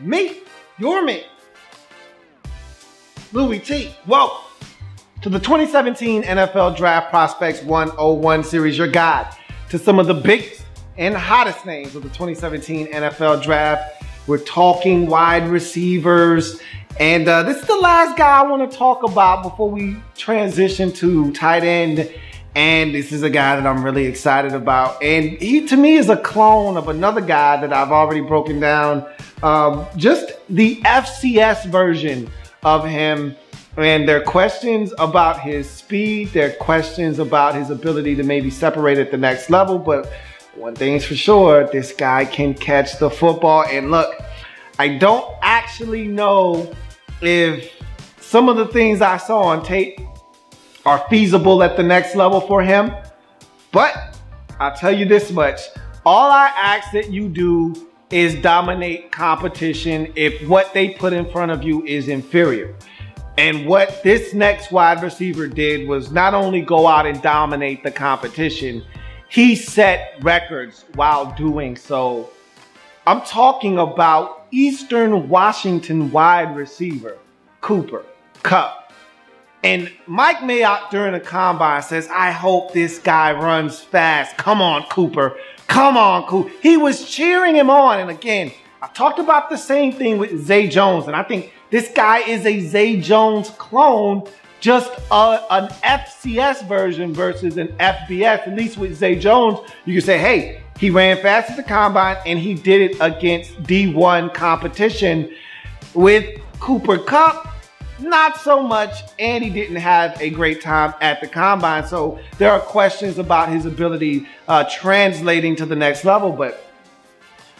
me, your man, Louie Tee. Welcome to the 2017 NFL Draft Prospects 101 series, your guide to some of the biggest and hottest names of the 2017 NFL Draft. We're talking wide receivers, and this is the last guy I want to talk about before we transition to tight end. And this is a guy that I'm really excited about. And he, to me, is a clone of another guy that I've already broken down. Just the FCS version of him. And there are questions about his speed. There are questions about his ability to maybe separate at the next level. But one thing's for sure, this guy can catch the football. And look, I don't actually know if some of the things I saw on tape are feasible at the next level for him. But I'll tell you this much. All I ask that you do is dominate competition if what they put in front of you is inferior. And what this next wide receiver did was not only go out and dominate the competition, he set records while doing so. I'm talking about Eastern Washington wide receiver, Kupp. And Mike Mayock during the combine says, I hope this guy runs fast. Come on, Cooper. Come on, Cooper. He was cheering him on. And again, I talked about the same thing with Zay Jones. And I think this guy is a Zay Jones clone, just an FCS version versus an FBS. At least with Zay Jones, you can say, hey, he ran fast at the combine and he did it against D1 competition. With Kupp, not so much, and he didn't have a great time at the combine. So there are questions about his ability translating to the next level. But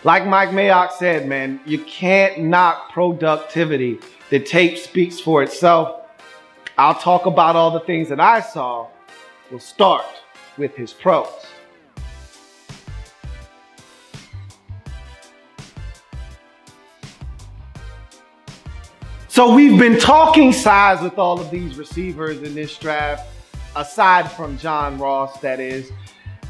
like Mike Mayock said, man, you can't knock productivity. The tape speaks for itself. I'll talk about all the things that I saw. We'll start with his pros. So we've been talking size with all of these receivers in this draft, aside from John Ross, that is.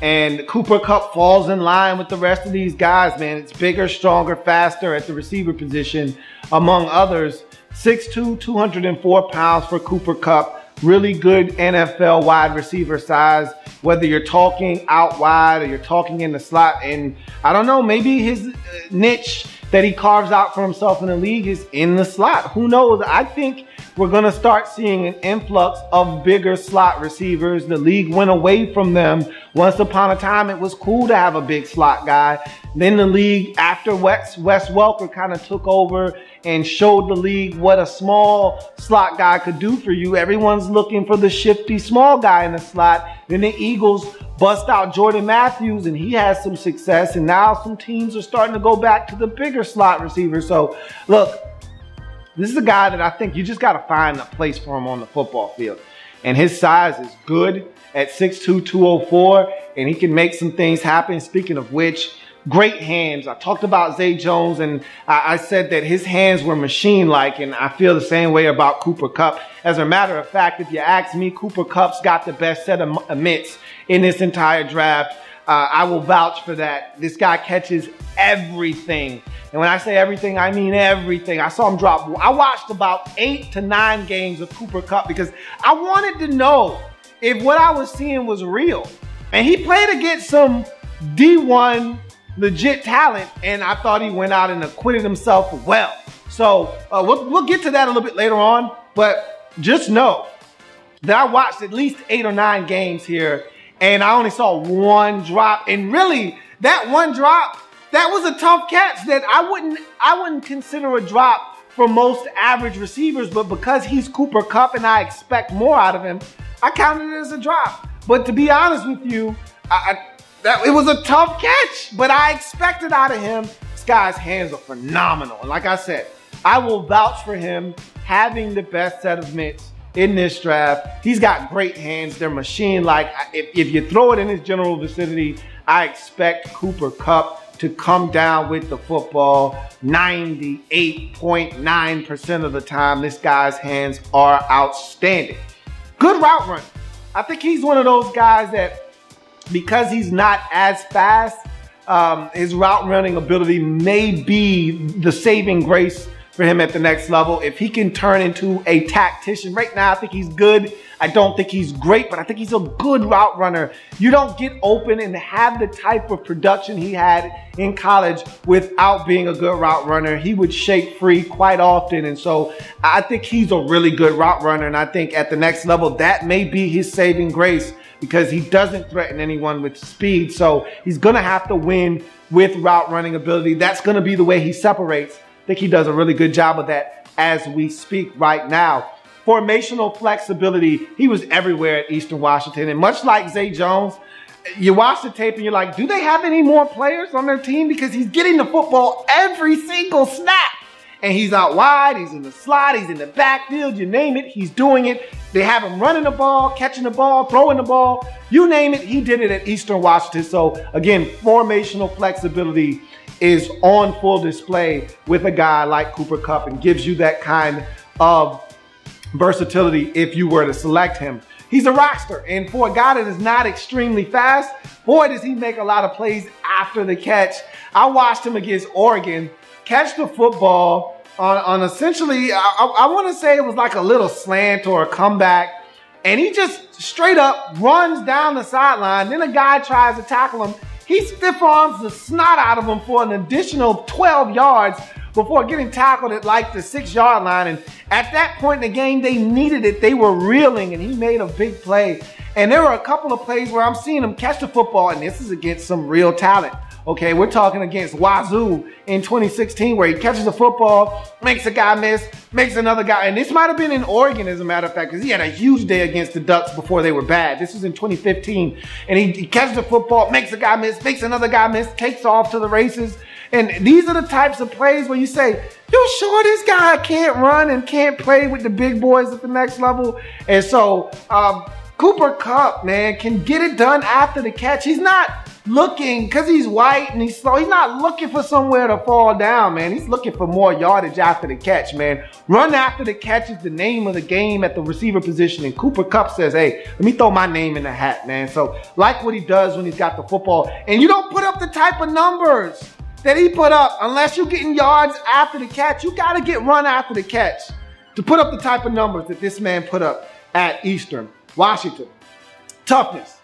And Kupp falls in line with the rest of these guys, man. It's bigger, stronger, faster at the receiver position, among others. 6'2", 204 pounds for Kupp. Really good NFL wide receiver size, whether you're talking out wide or you're talking in the slot. And I don't know, maybe his niche that he carves out for himself in the league is in the slot. Who knows? I think we're going to start seeing an influx of bigger slot receivers. The league went away from them. Once upon a time, it was cool to have a big slot guy. Then the league, after Wes Welker kind of took over and showed the league what a small slot guy could do for you, everyone's looking for the shifty small guy in the slot. Then the Eagles bust out Jordan Matthews, and he has some success. And now some teams are starting to go back to the bigger slot receiver. So, look, this is a guy that I think you just got to find a place for him on the football field. And his size is good at 6'2", 204, and he can make some things happen. Speaking of which, great hands. I talked about Zay Jones, and I said that his hands were machine-like, and I feel the same way about Kupp. As a matter of fact, if you ask me, Kupp's got the best set of mitts in this entire draft. I will vouch for that. This guy catches everything. And when I say everything, I mean everything. I saw him drop. I watched about 8 to 9 games of Kupp because I wanted to know if what I was seeing was real. And he played against some D1 legit talent, and I thought he went out and acquitted himself well. So we'll get to that a little bit later on, but just know that I watched at least 8 or 9 games here, and I only saw one drop. And really, that one drop, that was a tough catch that I wouldn't consider a drop for most average receivers, but because he's Kupp and I expect more out of him, I counted it as a drop. But to be honest with you, it was a tough catch, but I expected out of him. This guy's hands are phenomenal. And like I said, I will vouch for him having the best set of mitts in this draft. He's got great hands. They're machine-like. If you throw it in his general vicinity, I expect Kupp to come down with the football 98.9% of the time. This guy's hands are outstanding. Good route running. I think he's one of those guys that, because he's not as fast, his route running ability may be the saving grace for him at the next level. If he can turn into a tactician. Right now, I think he's good. I don't think he's great, but I think he's a good route runner. You don't get open and have the type of production he had in college without being a good route runner. He would shake free quite often. And so I think he's a really good route runner. And I think at the next level, that may be his saving grace because he doesn't threaten anyone with speed. So he's going to have to win with route running ability. That's going to be the way he separates. I think he does a really good job of that as we speak right now. Formational flexibility, he was everywhere at Eastern Washington. And much like Zay Jones, you watch the tape and you're like, do they have any more players on their team? Because he's getting the football every single snap. And he's out wide, he's in the slot, he's in the backfield, you name it, he's doing it. They have him running the ball, catching the ball, throwing the ball, you name it, he did it at Eastern Washington. So again, formational flexibility is on full display with a guy like Cooper Kupp and gives you that kind of versatility if you were to select him. He's a rockster, and for a guy that is not extremely fast, boy, does he make a lot of plays after the catch. I watched him against Oregon catch the football on essentially, I want to say it was like a little slant or a comeback, and he just straight up runs down the sideline. Then a guy tries to tackle him. He stiff arms the snot out of him for an additional 12 yards before getting tackled at like the 6-yard line. And at that point in the game, they needed it. They were reeling, and he made a big play. And there were a couple of plays where I'm seeing him catch the football, and this is against some real talent. Okay, we're talking against Wazoo in 2016 where he catches the football, makes a guy miss, makes another guy. And this might have been in Oregon, as a matter of fact, because he had a huge day against the Ducks before they were bad. This was in 2015. And he catches the football, makes a guy miss, makes another guy miss, takes off to the races. And these are the types of plays where you say, you sure this guy can't run and can't play with the big boys at the next level? And so Cooper Kupp, man, can get it done after the catch. He's not looking, because he's white and he's slow, he's not looking for somewhere to fall down, man. He's looking for more yardage after the catch, man. Run after the catch is the name of the game at the receiver position. And Cooper Kupp says, hey, let me throw my name in the hat, man. So like what he does when he's got the football. And you don't put up the type of numbers that he put up unless you're getting yards after the catch. You got to get run after the catch to put up the type of numbers that this man put up at Eastern Washington. Toughness.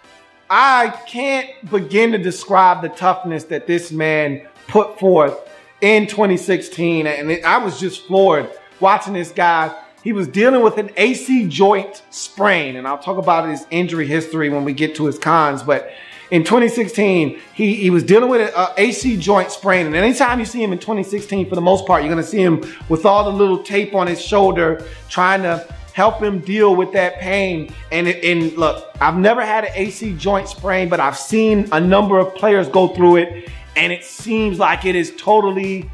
I can't begin to describe the toughness that this man put forth in 2016. And I was just floored watching this guy. He was dealing with an AC joint sprain. And I'll talk about his injury history when we get to his cons. But in 2016, he was dealing with an AC joint sprain. And anytime you see him in 2016, for the most part, you're going to see him with all the little tape on his shoulder trying to help him deal with that pain. And look, I've never had an AC joint sprain, but I've seen a number of players go through it, and it seems like it is totally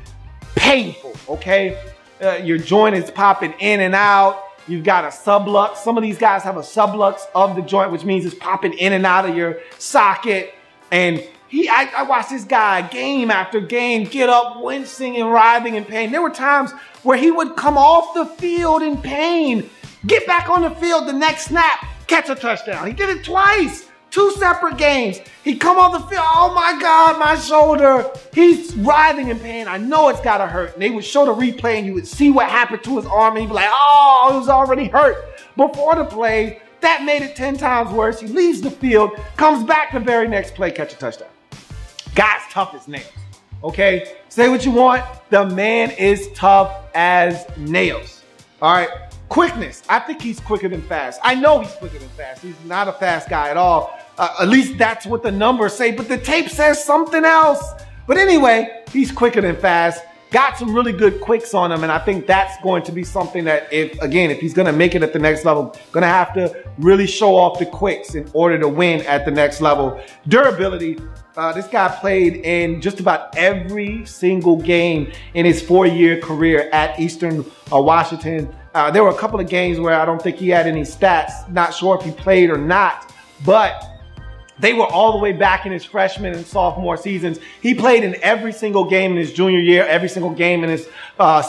painful, okay? Your joint is popping in and out. You've got a sublux. Some of these guys have a sublux of the joint, which means it's popping in and out of your socket. And I watched this guy game after game get up, wincing and writhing in pain. There were times where he would come off the field in pain, get back on the field the next snap, catch a touchdown. He did it twice, 2 separate games. He'd come off the field, oh my God, my shoulder. He's writhing in pain. I know it's gotta hurt. And they would show the replay and you would see what happened to his arm and he'd be like, oh, it was already hurt before the play. That made it 10 times worse. He leaves the field, comes back the very next play, catch a touchdown. Guy's tough as nails, okay? Say what you want, the man is tough as nails, all right? Quickness, I think he's quicker than fast. I know he's quicker than fast. He's not a fast guy at all. At least that's what the numbers say, but the tape says something else. But anyway, he's quicker than fast. Got some really good quicks on him, and I think that's going to be something that if he's going to make it at the next level, going to have to really show off the quicks in order to win at the next level. Durability, this guy played in just about every single game in his 4-year career at Eastern Washington. There were a couple of games where I don't think he had any stats. Not sure if he played or not, but They were all the way back in his freshman and sophomore seasons. He played in every single game in his junior year, every single game in his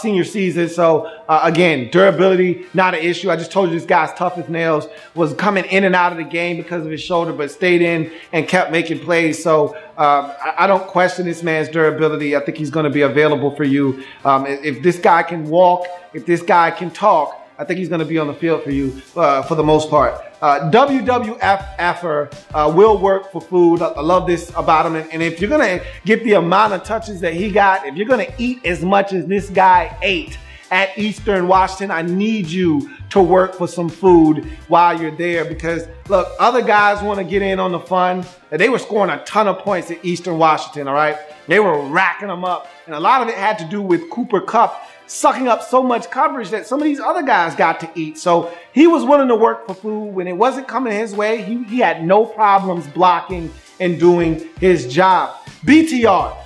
senior season. So, again, durability, not an issue. I just told you this guy's tough as nails, was coming in and out of the game because of his shoulder, but stayed in and kept making plays. So, I don't question this man's durability. I think he's going to be available for you. If this guy can walk, if this guy can talk, I think he's going to be on the field for you for the most part. WWF effer will work for food. I love this about him. And if you're going to get the amount of touches that he got, if you're going to eat as much as this guy ate at Eastern Washington, I need you to work for some food while you're there. Because, look, other guys want to get in on the fun. They were scoring a ton of points at Eastern Washington, all right? They were racking them up. And a lot of it had to do with Cooper Kupp sucking up so much coverage that some of these other guys got to eat. So he was willing to work for food. When it wasn't coming his way, he had no problems blocking and doing his job. BTR,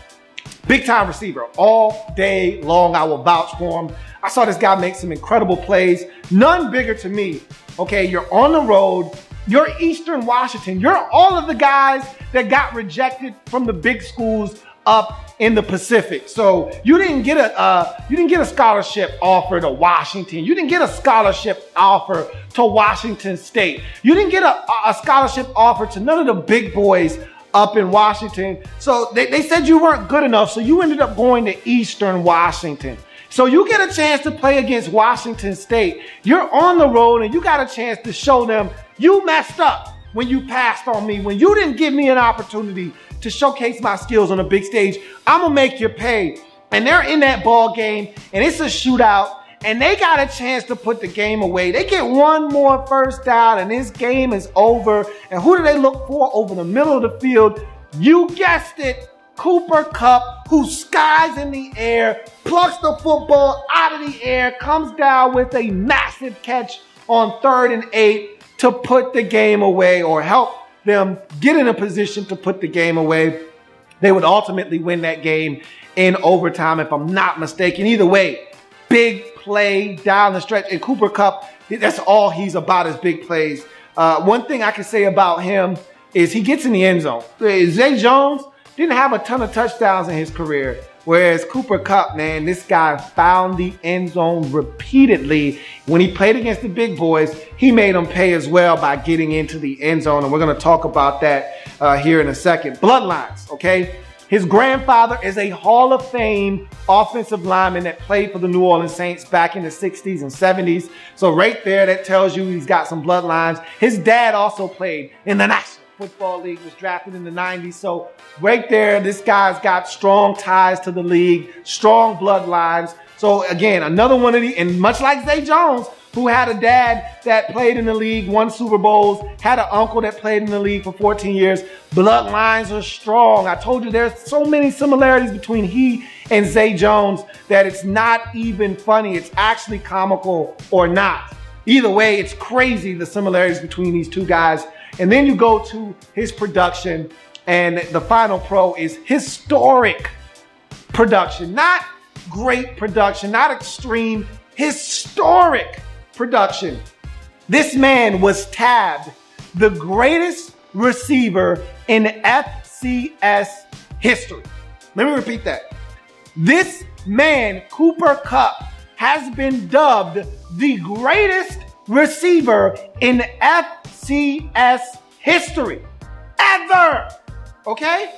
big time receiver all day long. I will vouch for him. I saw this guy make some incredible plays. None bigger to me. Okay, you're on the road. You're Eastern Washington. You're all of the guys that got rejected from the big schools up in the Pacific. So you didn't get a scholarship offer to Washington. You didn't get a scholarship offer to Washington State. You didn't get a scholarship offer to none of the big boys up in Washington. So they said you weren't good enough. So you ended up going to Eastern Washington. So you get a chance to play against Washington State. You're on the road and you got a chance to show them you messed up when you passed on me, when you didn't give me an opportunity to showcase my skills on a big stage. I'm gonna make you pay. And they're in that ball game and it's a shootout and they got a chance to put the game away. They get one more first down and this game is over. And who do they look for over the middle of the field? You guessed it, Cooper Kupp, who skies in the air, plucks the football out of the air, comes down with a massive catch on 3rd and 8 to put the game away, or help them get in a position to put the game away. They would ultimately win that game in overtime, if I'm not mistaken. Either way, big play down the stretch. And Cooper Kupp, that's all he's about, is big plays. One thing I can say about him is he gets in the end zone. Zay Jones didn't have a ton of touchdowns in his career. Whereas Cooper Kupp, man, this guy found the end zone repeatedly. When he played against the big boys, he made them pay as well by getting into the end zone. And we're going to talk about that here in a second. Bloodlines, okay? His grandfather is a Hall of Fame offensive lineman that played for the New Orleans Saints back in the 60s and 70s. So right there, that tells you he's got some bloodlines. His dad also played in the National Football League, was drafted in the 90s. So right there, this guy's got strong ties to the league, strong bloodlines. So again, another one of the, and much like Zay Jones, who had a dad that played in the league, won Super Bowls, had an uncle that played in the league for 14 years, bloodlines are strong. I told you there's so many similarities between he and Zay Jones that it's not even funny. It's actually comical or not. Either way, it's crazy, the similarities between these two guys. And then you go to his production, and the final pro is historic production. Not great production, not extreme, historic production. This man was tabbed the greatest receiver in FCS history. Let me repeat that. This man, Cooper Kupp, has been dubbed the greatest receiver in FCS history ever, okay?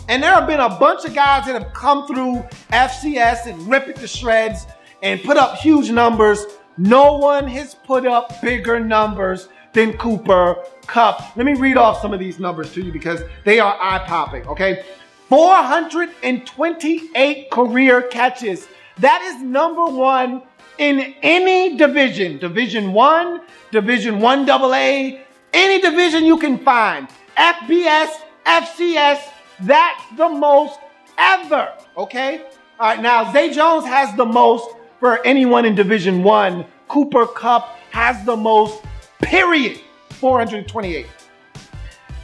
And there have been a bunch of guys that have come through FCS and rip it to shreds and put up huge numbers. No one has put up bigger numbers than Cooper Kupp. Let me read off some of these numbers to you because they are eye-popping, okay? 428 career catches. That is number one in any division. Division 1, Division 1 AA, any division you can find. FBS, FCS, that's the most ever, okay? All right, now Zay Jones has the most for anyone in Division 1. Cooper Kupp has the most, period, 428.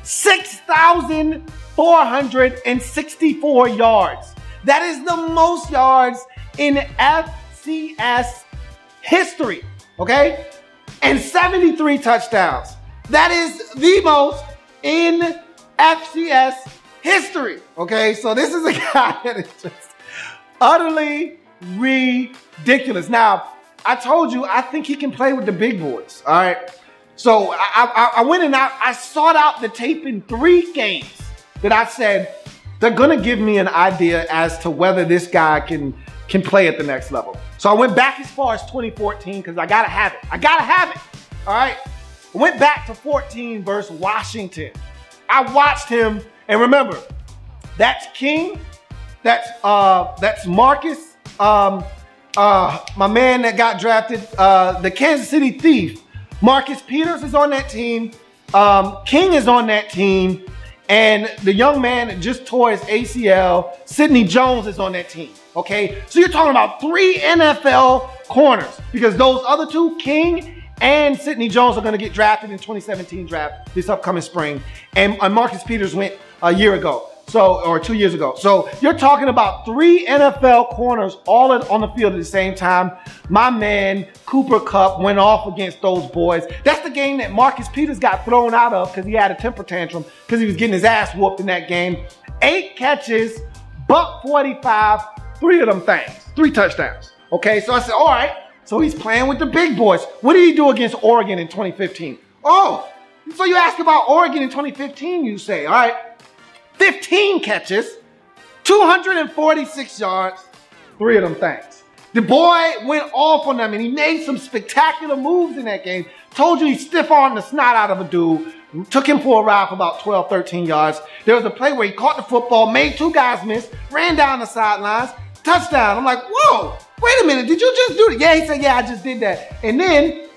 6,464 yards. That is the most yards in FCS history, okay? And 73 touchdowns. That is the most in FCS history. Okay, so this is a guy that is just utterly ridiculous. Now, I told you I think he can play with the big boys. All right. So I went and I sought out the tape in 3 games that I said they're gonna give me an idea as to whether this guy can play at the next level. So I went back as far as 2014 because I gotta have it. I gotta have it. All right. I went back to 14 versus Washington. I watched him, and remember, that's King, that's Marcus, my man that got drafted, the Kansas City Thief. Marcus Peters is on that team. King is on that team. And the young man that just tore his ACL, Sidney Jones, is on that team. Okay? So you're talking about 3 NFL corners because those other 2, King and Sidney Jones, are going to get drafted in 2017 draft this upcoming spring. And Marcus Peters went a year ago. Or 2 years ago. So you're talking about 3 NFL corners all on the field at the same time. My man, Kupp, went off against those boys. That's the game that Marcus Peters got thrown out of because he had a temper tantrum because he was getting his ass whooped in that game. 8 catches, $145, 3 of them things, 3 touchdowns. Okay, so I said, all right, so he's playing with the big boys. What did he do against Oregon in 2015? Oh, so you ask about Oregon in 2015, you say, all right. 15 catches, 246 yards, 3 of them things. The boy went off on them and he made some spectacular moves in that game. Told you he stiff-armed the snot out of a dude. Took him for a ride for about 12, 13 yards. There was a play where he caught the football, made 2 guys miss, ran down the sidelines, touchdown. I'm like, whoa, wait a minute, did you just do it? Yeah, he said, yeah, I just did that. And then,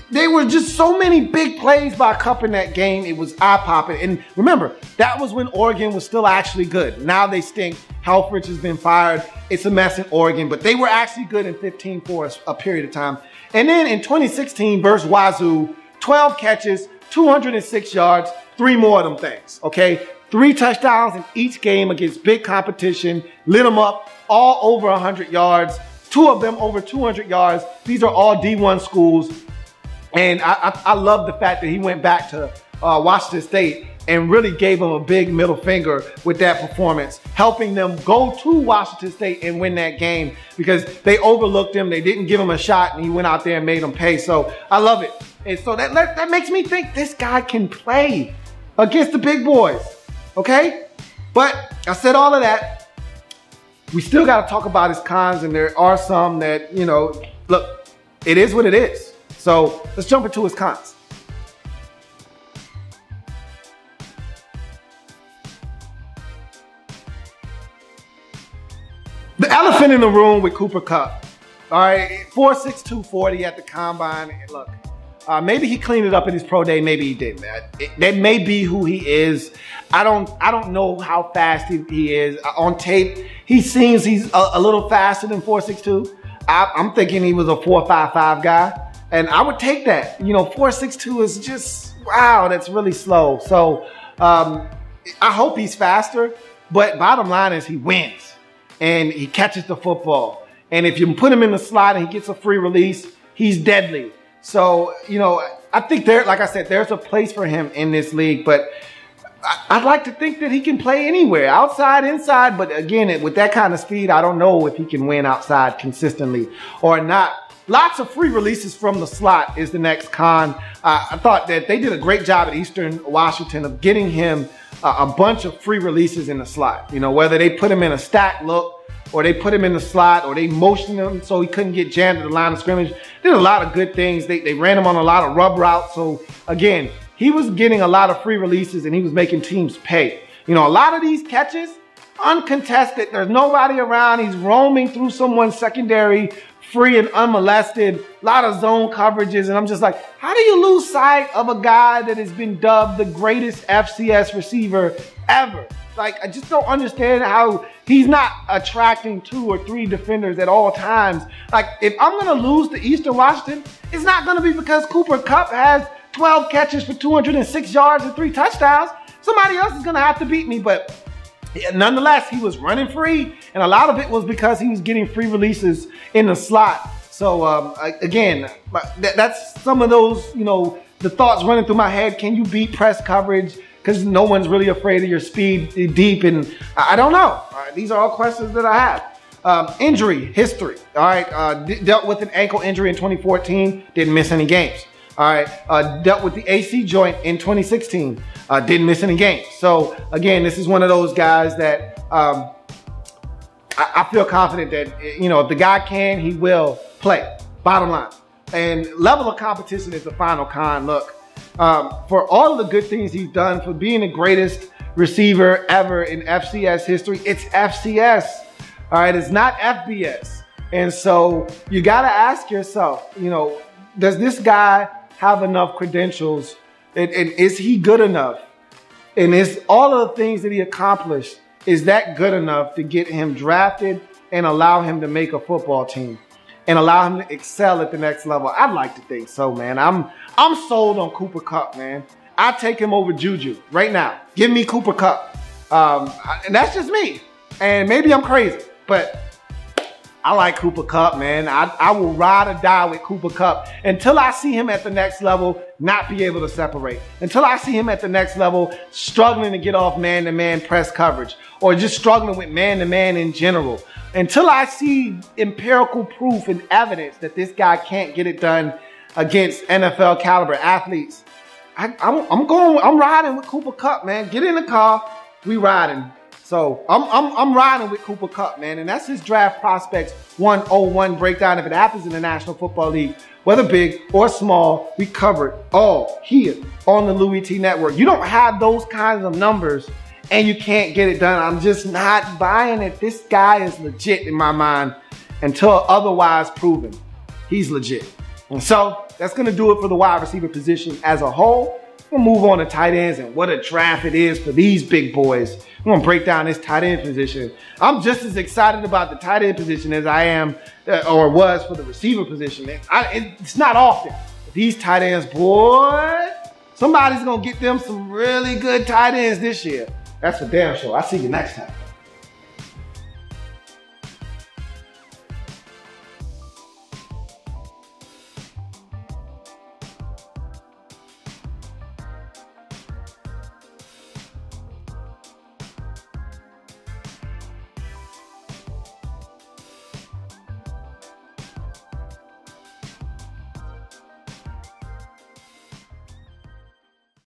there were just so many big plays by Kupp in that game. It was eye-popping. And remember, that was when Oregon was still actually good. Now they stink. Helfrich has been fired. It's a mess in Oregon. But they were actually good in 15 for a period of time. And then in 2016 versus Wazoo, 12 catches, 206 yards, 3 more of them things. Okay? 3 touchdowns in each game against big competition. Lit them up all over 100 yards. 2 of them over 200 yards. These are all D1 schools. And I love the fact that he went back to Washington State and really gave them a big middle finger with that performance, helping them go to Washington State and win that game because they overlooked him. They didn't give him a shot, and he went out there and made them pay. So I love it. And so that makes me think this guy can play against the big boys, okay? But I said all of that. We still got to talk about his cons, and there are some that, you know, look, it is what it is. So let's jump into his cons. The elephant in the room with Kupp. All right, 4'6", 240 at the combine. And look, maybe he cleaned it up in his pro day. Maybe he didn't. That may be who he is. I don't know how fast he is. On tape, he seems he's a little faster than 4'6", I'm thinking he was a 4.55 guy. And I would take that. You know, 4.62 is just, wow, that's really slow. So I hope he's faster. But bottom line is he wins. And he catches the football. And if you put him in the slot and he gets a free release, he's deadly. So, you know, I think like I said, there's a place for him in this league. But I'd like to think that he can play anywhere, outside, inside. But again, with that kind of speed, I don't know if he can win outside consistently or not. Lots of free releases from the slot is the next con. I thought that they did a great job at Eastern Washington of getting him a bunch of free releases in the slot. You know, whether they put him in a stack look or they put him in the slot or they motioned him so he couldn't get jammed at the line of scrimmage. Did a lot of good things. They ran him on a lot of rub routes. So again, he was getting a lot of free releases and he was making teams pay. You know, a lot of these catches, uncontested. There's nobody around. He's roaming through someone's secondary, free and unmolested, a lot of zone coverages. And I'm just like, how do you lose sight of a guy that has been dubbed the greatest FCS receiver ever? Like, I just don't understand how he's not attracting 2 or 3 defenders at all times. Like, if I'm going to lose to Eastern Washington, it's not going to be because Kupp has 12 catches for 206 yards and 3 touchdowns. Somebody else is going to have to beat me. But nonetheless, he was running free, and a lot of it was because he was getting free releases in the slot. So, again, that's some of those, you know, the thoughts running through my head. Can you beat press coverage? because no one's really afraid of your speed deep, and I don't know. These are all questions that I have. Injury history. All right, dealt with an ankle injury in 2014, didn't miss any games. All right, dealt with the AC joint in 2016, didn't miss any games. So again, this is one of those guys that I feel confident that, you know, if the guy can, he will play. Bottom line. And level of competition is the final con. Look, for all of the good things he's done, for being the greatest receiver ever in FCS history, it's FCS. All right, it's not FBS. And so you got to ask yourself, you know, does this guy have enough credentials? And is he good enough? And is all of the things that he accomplished, is that good enough to get him drafted and allow him to make a football team and allow him to excel at the next level? I'd like to think so, man. I'm sold on Cooper Kupp, man. I'd take him over Juju right now. Give me Cooper Kupp. And that's just me. And maybe I'm crazy, but I like Cooper Kupp, man. I will ride or die with Cooper Kupp until I see him at the next level not be able to separate. Until I see him at the next level struggling to get off man-to-man press coverage or just struggling with man-to-man in general. Until I see empirical proof and evidence that this guy can't get it done against NFL caliber athletes, I'm riding with Cooper Kupp, man. Get in the car, we riding. So I'm riding with Cooper Kupp, man, and that's his draft prospects 101 breakdown. If it happens in the National Football League, whether big or small, we cover it all here on the Louie Tee Network. You don't have those kinds of numbers and you can't get it done. I'm just not buying it. This guy is legit in my mind until otherwise proven. He's legit. And so that's going to do it for the wide receiver position as a whole. We'll move on to tight ends and what a draft it is for these big boys. We're going to break down this tight end position. I'm just as excited about the tight end position as I am or was for the receiver position. It's not often. But these tight ends, boy, somebody's going to get them some really good tight ends this year. That's for damn sure. I'll see you next time.